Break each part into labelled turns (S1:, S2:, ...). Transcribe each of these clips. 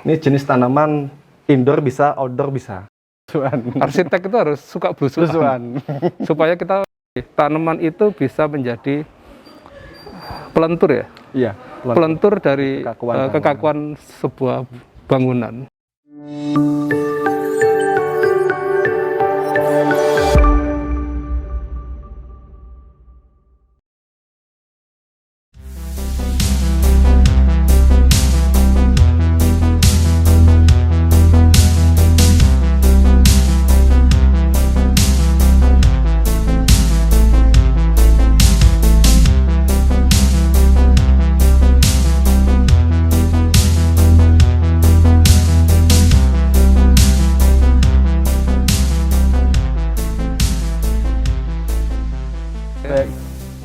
S1: Ini jenis tanaman indoor bisa, outdoor bisa.
S2: Arsitek itu harus suka blusukan supaya kita tanaman itu bisa menjadi pelentur ya.
S1: Iya.
S2: Pelentur dari
S1: Kekakuan
S2: kekakuan sebuah bangunan.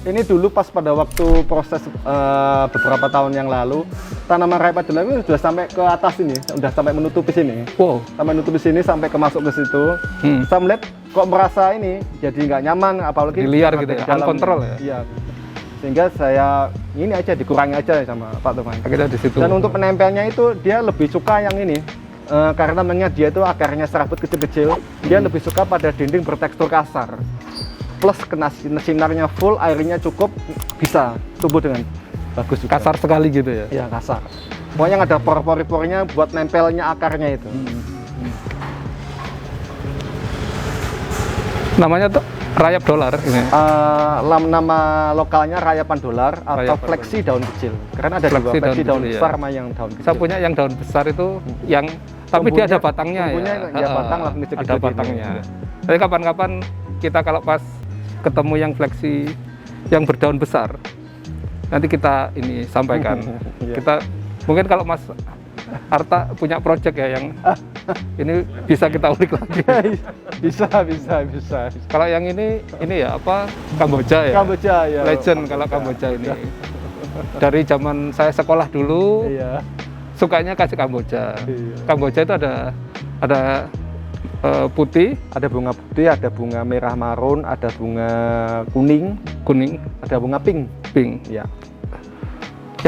S1: Ini dulu pas pada waktu proses beberapa tahun yang lalu, tanaman rayap adelan ini sudah sampai ke atas ini, sudah sampai menutupi sini.
S2: Wow.
S1: Sampai menutupi sini sampai masuk ke situ. Saya melihat kok merasa ini jadi nggak nyaman, apalagi
S2: liar gitu ya, uncontrol ya.
S1: Iya. Sehingga saya ini aja dikurangi aja sama Pak Toman.
S2: Kita di situ.
S1: Dan untuk penempelnya itu dia lebih suka yang ini. Karena namanya dia itu akarnya serabut kecil-kecil, dia lebih suka pada dinding bertekstur kasar. Plus kena sinarnya full, airnya cukup, bisa tumbuh dengan bagus juga.
S2: Kasar sekali gitu ya?
S1: Iya, kasar. Pokoknya ada por-pori-pornya buat nempelnya akarnya itu.
S2: Namanya tuh rayap dolar ini?
S1: Nama lokalnya rayapan dolar atau
S2: Rayapan
S1: fleksi daun kecil. Karena ada dua, fleksi daun
S2: kecil,
S1: besar
S2: ya.
S1: sama yang daun kecil.
S2: Saya punya yang daun besar itu yang tapi dia ada batangnya ya.
S1: Batang langsung
S2: ada batangnya. Tapi kapan-kapan kita kalau pas ketemu yang fleksi yang berdaun besar, nanti kita ini sampaikan. Kita mungkin kalau Mas Arta punya project ya yang ini bisa kita ulik lagi.
S1: bisa.
S2: Kalau yang ini ya apa, Kamboja ya?
S1: Kamboja ya.
S2: Legend kalau Kamboja ini. Dari zaman saya sekolah dulu,
S1: iya.
S2: Sukanya kasih Kamboja.
S1: Iya.
S2: Kamboja itu ada putih,
S1: ada bunga putih, ada bunga merah marun, ada bunga kuning, ada bunga pink.
S2: Ya.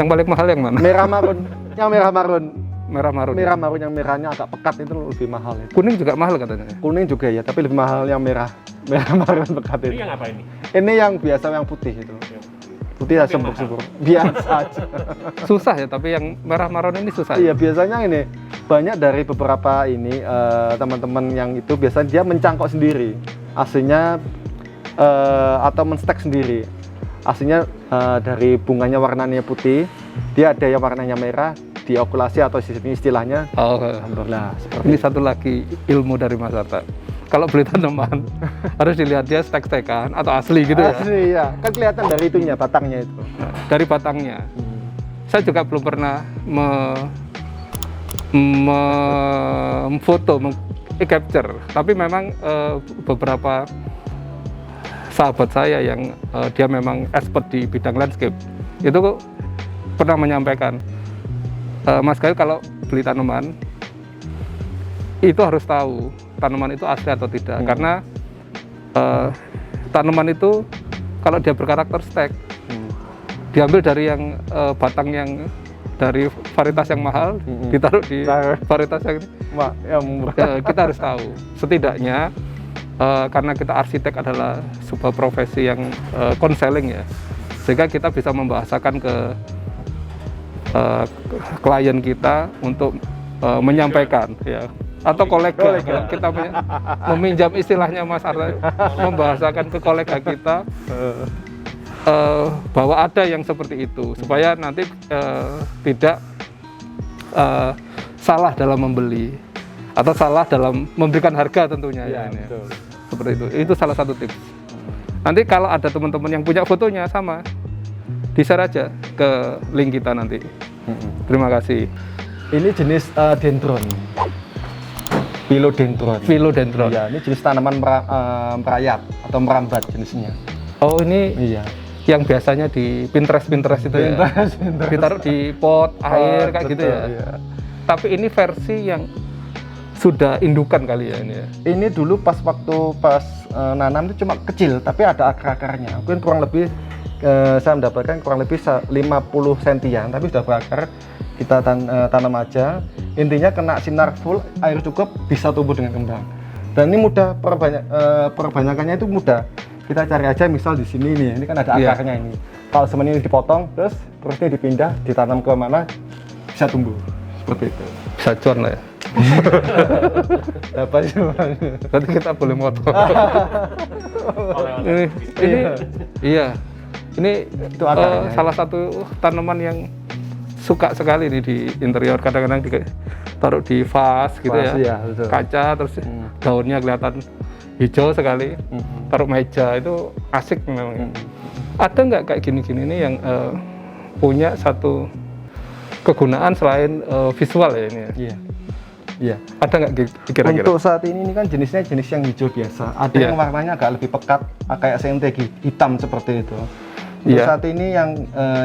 S2: Yang paling mahal yang mana?
S1: Merah marun. Yang merah marun.
S2: Merah marun.
S1: Merah marun yang merahnya agak pekat itu lebih mahal itu.
S2: Kuning juga mahal katanya.
S1: Kuning juga ya, tapi lebih mahal yang merah. Merah marun pekat itu.
S3: Ini yang apa ini?
S1: Ini yang biasa yang putih itu. Putih ya sempur-sempur. Biasa aja.
S2: Susah ya, tapi yang merah marun ini susah.
S1: Iya, biasanya ini banyak dari beberapa ini teman-teman yang itu biasanya dia mencangkok sendiri. Aslinya atau menstek sendiri. Aslinya dari bunganya warnanya putih, dia ada yang warnanya merah, diokulasi atau istilahnya.
S2: Oh,
S1: alhamdulillah.
S2: Ini satu lagi ilmu dari Mas Arta. Kalau beli tanaman harus dilihat dia stek-stekan atau asli gitu ya.
S1: Asli ya, kan kelihatan dari itunya, batangnya itu.
S2: Dari batangnya. Saya juga belum pernah memfoto, capture. Tapi memang beberapa sahabat saya yang dia memang expert di bidang landscape itu pernah menyampaikan, Mas Gayu kalau beli tanaman itu harus tahu tanaman itu asli atau tidak, karena tanaman itu kalau dia berkarakter stek, diambil dari yang batang yang dari varietas yang mahal, ditaruh di varietas yang murah. Kita harus tahu, setidaknya karena kita arsitek adalah sebuah profesi yang konseling ya, sehingga kita bisa membahasakan ke klien kita untuk menyampaikan ya. Atau kolega. Kalau kita meminjam istilahnya Mas Arta, membahasakan ke kolega kita bahwa ada yang seperti itu, supaya nanti tidak salah dalam membeli atau salah dalam memberikan harga tentunya ya, ini.
S1: Betul.
S2: Seperti itu salah satu tips. Nanti kalau ada teman-teman yang punya fotonya sama, di-share aja ke link kita nanti. Terima kasih.
S1: Ini jenis dendron.
S2: Philodendron.
S1: Iya, ini jenis tanaman merayap atau merambat jenisnya.
S2: Oh, ini
S1: Iya.
S2: yang biasanya di Pinterest itu ya. Ditaruh di pot air kayak gitu ya.
S1: Iya.
S2: Tapi ini versi yang sudah indukan kali ya ini ya.
S1: Ini dulu pas nanam itu cuma kecil, tapi ada akar-akarnya. Mungkin kurang lebih saya mendapatkan kurang lebih 50 sentian, tapi sudah berakar. kita tanam aja. Intinya kena sinar full, air cukup, bisa tumbuh dengan kembang. Dan ini mudah, perbanyakannya itu mudah. Kita cari aja misal di sini nih, ini kan ada akarnya ini. Kalau semen ini dipotong, terus ini dipindah, ditanam ke mana, bisa tumbuh. Seperti itu.
S2: Bisa cuan lah ya.
S1: Apa sih Bang?
S2: Berarti kita boleh motong. ini iya. Ini
S1: Itu akarnya.
S2: salah satu tanaman yang suka sekali nih di interior. Kadang-kadang taruh di vas gitu
S1: Vas,
S2: ya.
S1: iya, betul.
S2: Kaca terus daunnya kelihatan hijau sekali. Taruh meja itu asik memang. Ada nggak kayak gini-gini nih yang punya satu kegunaan selain visual ya ini ya?
S1: Iya. Iya.
S2: Ada nggak kira-kira?
S1: Untuk saat ini kan jenisnya jenis yang hijau biasa. Ada yang warnanya agak lebih pekat, kayak sentegi hitam seperti itu. Untuk saat ini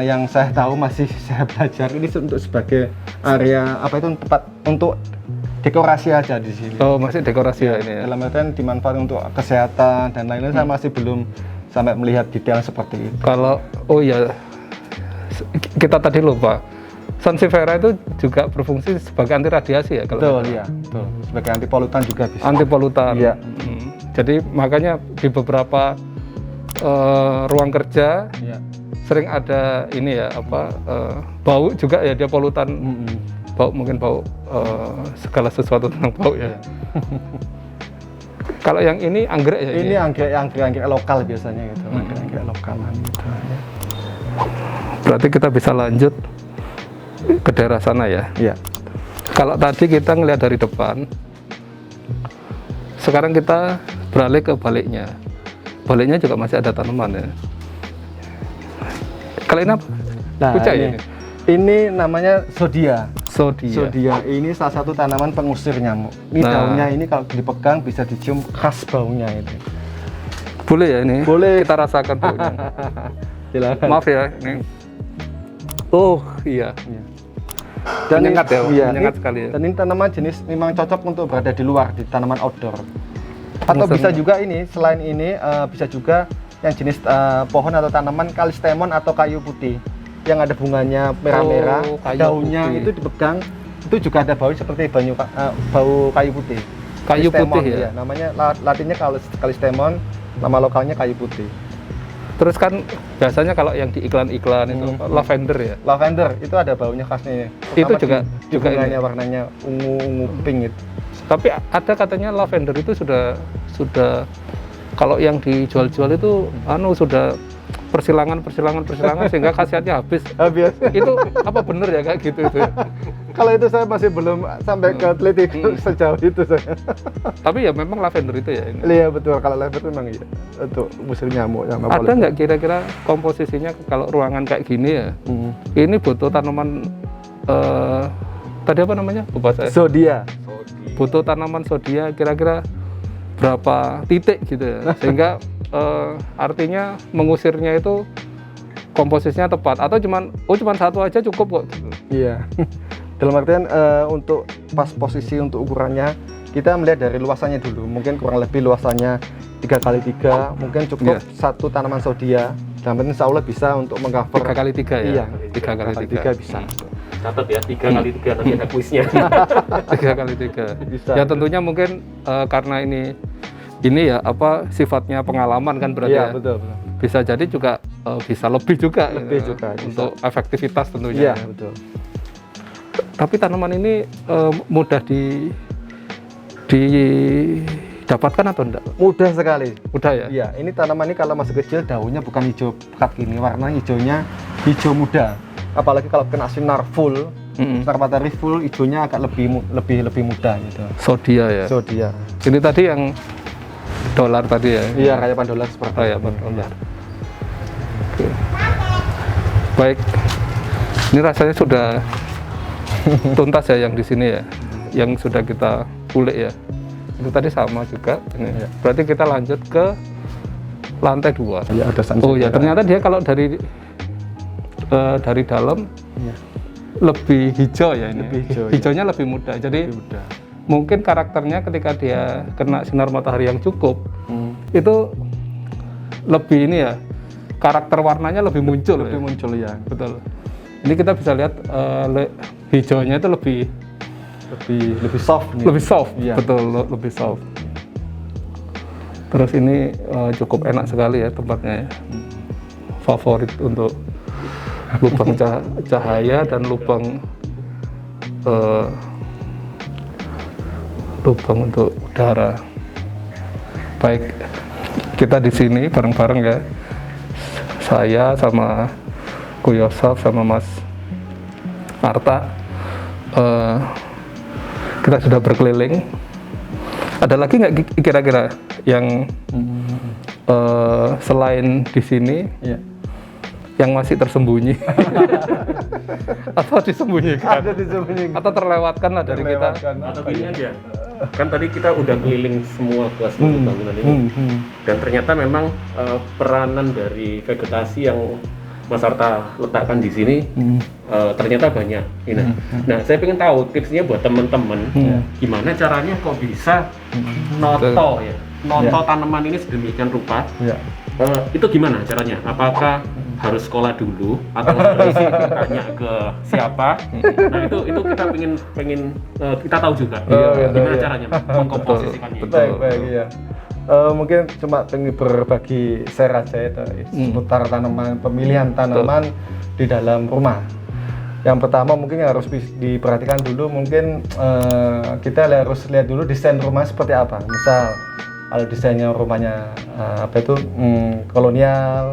S1: yang saya tahu masih saya belajar ini untuk sebagai area apa itu tempat untuk dekorasi aja di sini.
S2: Oh, masih dekorasi ya ini ya.
S1: Dalam artian dimanfaatkan untuk kesehatan dan lain-lain. Saya masih belum sampai melihat detail seperti itu.
S2: Kalau kita tadi lupa. Sansevieria itu juga berfungsi sebagai anti radiasi ya kalau.
S1: Betul, iya, betul. Sebagai anti polutan juga bisa.
S2: Anti polutan.
S1: Iya.
S2: Jadi makanya di beberapa ruang kerja sering ada ini ya bau juga ya, dia polutan. Bau, mungkin bau segala sesuatu tentang bau ya. Kalau yang ini anggrek ya?
S1: Ini anggrek lokal biasanya gitu, anggrek lokalan gitu. Ya.
S2: Berarti kita bisa lanjut ke daerah sana ya?
S1: Iya.
S2: Kalau tadi kita ngelihat dari depan, sekarang kita beralih ke baliknya. Baliknya juga masih ada tanaman ya. Kalau ini apa?
S1: Nah,
S2: Pucak ya ini?
S1: Ini namanya sodia.
S2: Sodia.
S1: Sodia ini salah satu tanaman pengusir nyamuk. Ini daunnya ini kalau dipegang bisa dicium khas baunya itu.
S2: Boleh ya ini?
S1: Boleh.
S2: Kita rasakan baunya.
S1: Silakan.
S2: Maaf ya ini. Oh iya.
S1: Dan
S2: menyengat ya,
S1: iya,
S2: menyengat sekali ya.
S1: Dan ini tanaman jenis memang cocok untuk berada di luar, di tanaman outdoor. Atau bisa juga ini, selain ini bisa juga yang jenis pohon atau tanaman kalistemon atau kayu putih yang ada bunganya merah-merah, daunnya putih. Itu dipegang, itu juga ada bau seperti bau kayu putih.
S2: Kayu
S1: kalistemon,
S2: putih ya?
S1: Namanya latinnya kalistemon, nama lokalnya kayu putih.
S2: Terus kan biasanya kalau yang di iklan-iklan itu lavender ya?
S1: Lavender itu ada baunya khasnya.
S2: Itu juga
S1: bunganya warnanya ungu pink itu.
S2: Tapi ada katanya lavender itu sudah kalau yang dijual-jual itu sudah persilangan sehingga khasiatnya habis. Itu apa benar ya kayak gitu itu?
S1: Kalau itu saya masih belum sampai ke teliti sejauh itu saya.
S2: Tapi ya memang lavender itu ya ini.
S1: Iya betul, kalau lavender memang iya untuk musir nyamuk yang
S2: ada nggak kira-kira komposisinya kalau ruangan kayak gini ya? Ini butuh tanaman tadi apa namanya? Lupa saya.
S1: Sodia.
S2: Butuh tanaman sodia kira-kira berapa titik gitu ya? Sehingga artinya mengusirnya itu komposisinya tepat atau cuman satu aja cukup kok gitu.
S1: Iya. Dalam artian untuk pas posisi untuk ukurannya kita melihat dari luasannya dulu. Mungkin kurang lebih luasannya 3x3, mungkin cukup satu tanaman sodia. Dan insya Allah bisa untuk mengcover
S2: 3x3 ya.
S1: Iya,
S2: 3x3
S1: bisa.
S3: Catat ya, 3x3 tadi ada kuisnya.
S2: 3x3
S1: Bisa.
S2: Ya tentunya mungkin karena ini ya sifatnya pengalaman kan berarti
S1: Iya,
S2: ya.
S1: betul.
S2: Bisa jadi juga bisa lebih juga
S1: juga
S2: untuk efektivitas tentunya.
S1: Iya, betul.
S2: Tapi tanaman ini mudah didapatkan atau enggak?
S1: Mudah sekali.
S2: Mudah ya?
S1: Iya, ini tanaman ini kalau masih kecil daunnya bukan hijau pekat gini, warna hijaunya hijau muda. Apalagi kalau kena sinar full, sinar matahari full, hijaunya agak lebih muda gitu.
S2: Sodia ya.
S1: Sodia.
S2: Ini tadi yang dolar tadi ya?
S1: Iya, rayapan dolar seperti itu.
S2: Rayapan dolar. Oke. Baik. Ini rasanya sudah tuntas ya yang di sini ya, yang sudah kita kulik ya. Itu tadi sama juga. Ini.
S1: Ya.
S2: Berarti kita lanjut ke lantai 2.
S1: Iya, ada
S2: Oh ya, ternyata dia kalau dari dalam lebih hijau ya ini.
S1: Lebih hijau,
S2: hijaunya lebih muda. Jadi mungkin karakternya ketika dia kena sinar matahari yang cukup, itu lebih ini ya, karakter warnanya lebih muncul.
S1: Lebih muncul ya.
S2: Betul. Ini kita bisa lihat hijaunya itu
S1: lebih soft nih.
S2: lebih soft,
S1: Iya.
S2: betul, lebih soft. Terus ini cukup enak sekali ya tempatnya ya. Favorit untuk lubang cahaya dan lubang untuk udara. Baik, kita di sini bareng-bareng ya. Saya sama Ko Yosaf sama Mas Arta. Kita sudah berkeliling. Ada lagi nggak kira-kira yang selain di sini
S1: Iya.
S2: yang masih tersembunyi atau disembunyikan
S1: Ada disembunyikan.
S2: atau terlewatkan lah dari kita?
S3: Atau gini aja, kan tadi kita udah keliling semua kelas bangunan ini, dan ternyata memang peranan dari vegetasi yang Mas Arta letakkan di sini ternyata banyak. Nah, saya pengen tahu tipsnya buat teman-teman, gimana caranya kok bisa noto tanaman ini sedemikian rupa.
S1: Iya.
S3: Itu gimana caranya? Apakah harus sekolah dulu atau harus tanya ke siapa? Nah, itu kita pengen kita tahu juga. Gimana caranya mengkomposisikannya?
S1: Baik, iya. Mungkin cuma pengen berbagi share aja itu seputar tanaman, pemilihan tanaman di dalam rumah. Yang pertama mungkin yang harus diperhatikan dulu, mungkin kita harus lihat dulu desain rumah seperti apa. Misal kalau desainnya rumahnya kolonial,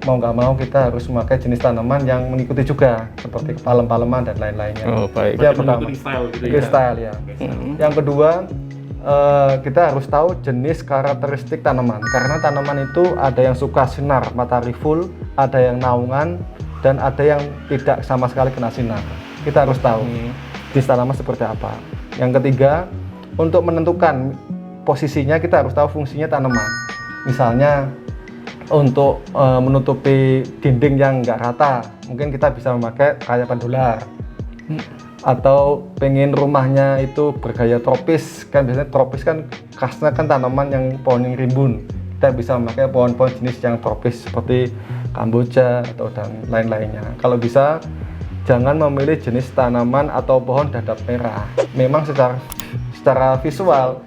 S1: mau nggak mau kita harus memakai jenis tanaman yang mengikuti juga, seperti palem-paleman dan lain-lainnya.
S2: Oh, baik.
S1: Itu yang pertama.
S3: Style gitu
S1: Itu style ya. Yang kedua, kita harus tahu jenis karakteristik tanaman, karena tanaman itu ada yang suka sinar matahari full, ada yang naungan, dan ada yang tidak sama sekali kena sinar. Kita harus tahu jenis tanaman seperti apa. Yang ketiga, untuk menentukan posisinya kita harus tahu fungsinya tanaman. Misalnya untuk menutupi dinding yang nggak rata, mungkin kita bisa memakai kayak pendular. Atau pengen rumahnya itu bergaya tropis, kan biasanya tropis kan khasnya kan tanaman yang pohon yang rimbun. Kita bisa memakai pohon-pohon jenis yang tropis seperti kamboja atau dan lain-lainnya. Kalau bisa jangan memilih jenis tanaman atau pohon dadap merah. Memang secara visual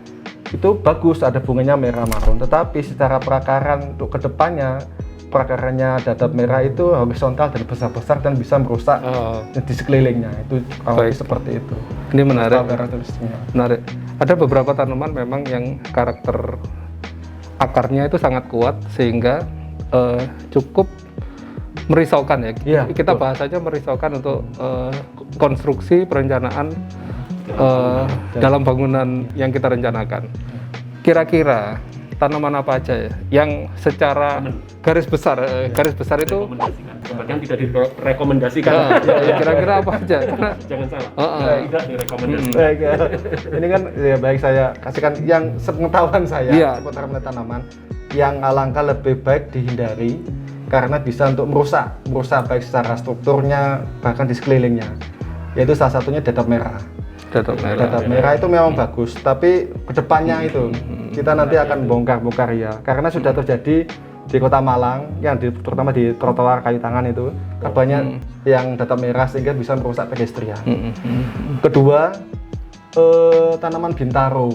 S1: itu bagus, ada bunganya merah marun, tetapi secara perakaran untuk kedepannya, perakarannya dadap merah itu horizontal dan besar-besar dan bisa merusak di sekelilingnya. Itu kalau seperti itu.
S2: Ini menarik.
S1: Menarik.
S2: Ada beberapa tanaman memang yang karakter akarnya itu sangat kuat sehingga cukup merisaukan ya.
S1: Iya,
S2: kita
S1: betul.
S2: bahas saja merisaukan untuk konstruksi perencanaan dalam bangunan yang kita rencanakan. Kira-kira tanaman apa aja ya yang secara garis besar itu
S3: yang tidak direkomendasikan.
S2: Kira-kira apa aja? Karena
S3: Jangan salah. Tidak direkomendasikan.
S1: Baik, ya. Ini kan ya baik, saya kasihkan yang sepengetahuan saya seputar tanaman yang alangkah lebih baik dihindari karena bisa untuk merusak baik secara strukturnya bahkan di sekelilingnya. Yaitu salah satunya dadap merah. Dadap merah itu memang bagus, tapi kedepannya itu kita nanti akan bongkar-bongkar ya, karena sudah terjadi di Kota Malang yang terutama di trotoar kayu tangan itu banyak yang dadap merah sehingga bisa merusak pedestrian. Kedua, tanaman bintaro.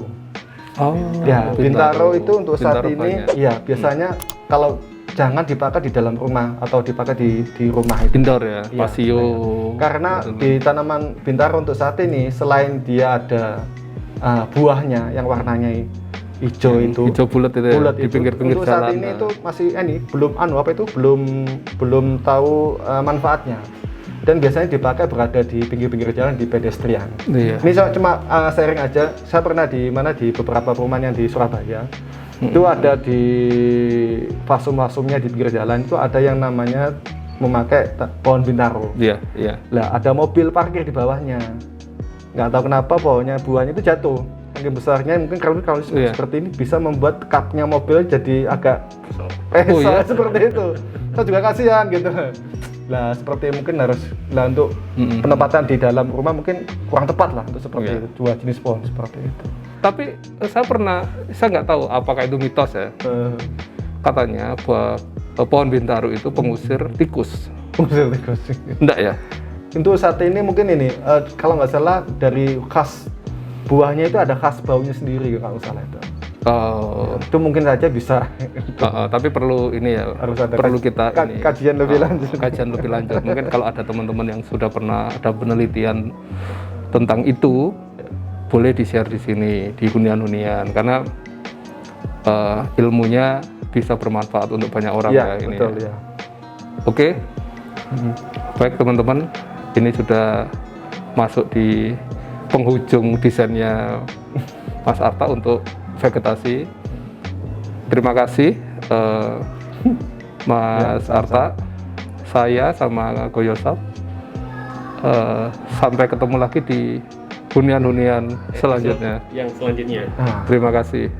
S1: Bintaro itu untuk saat ini ya biasanya kalau jangan dipakai di dalam rumah atau dipakai di rumah itu.
S2: Indoor ya, pasio.
S1: Karena di tanaman bintaro untuk saat ini selain dia ada buahnya yang warnanya hijau itu,
S2: hijau bulat itu ya, di pinggir-pinggir jalan.
S1: Saat ini itu masih belum tahu manfaatnya. Dan biasanya dipakai berada di pinggir-pinggir jalan di pedestrian.
S2: Iya.
S1: Ini saya cuma sharing aja. Saya pernah di beberapa perumahan yang di Surabaya. Itu ada di fasum-fasumnya di pinggir jalan itu ada yang namanya memakai pohon bintaro.
S2: Iya.
S1: Lah ada mobil parkir di bawahnya. Nggak tahu kenapa buahnya itu jatuh. Mungkin besarnya mungkin kalau seperti ini bisa membuat kapnya mobil jadi agak pesat seperti itu. Saya juga kasihan gitu. Lah seperti mungkin harus untuk penempatan di dalam rumah mungkin kurang tepat lah untuk seperti itu, dua jenis pohon seperti itu.
S2: Tapi saya nggak tahu apakah itu mitos ya. Katanya bahwa pohon bintaro itu pengusir tikus.
S1: Pengusir tikus.
S2: Enggak ya?
S1: Untuk saat ini mungkin ini kalau nggak salah dari khas buahnya itu ada khas baunya sendiri kalau nggak salah itu. Itu mungkin saja bisa.
S2: Tapi perlu ini ya,
S1: harus ada
S2: perlu kita ini,
S1: kajian lebih lanjut.
S2: Kajian lebih lanjut. Mungkin kalau ada teman-teman yang sudah pernah ada penelitian tentang itu, boleh di-share di sini di hunian-hunian karena ilmunya bisa bermanfaat untuk banyak orang ya ini.
S1: Betul, ya.
S2: Oke. Baik teman-teman, ini sudah masuk di penghujung desainnya Mas Arta untuk vegetasi. Terima kasih Mas Arta. Saya sama Goyosap sampai ketemu lagi di hunian-hunian selanjutnya.
S3: Yang selanjutnya.
S2: Terima kasih.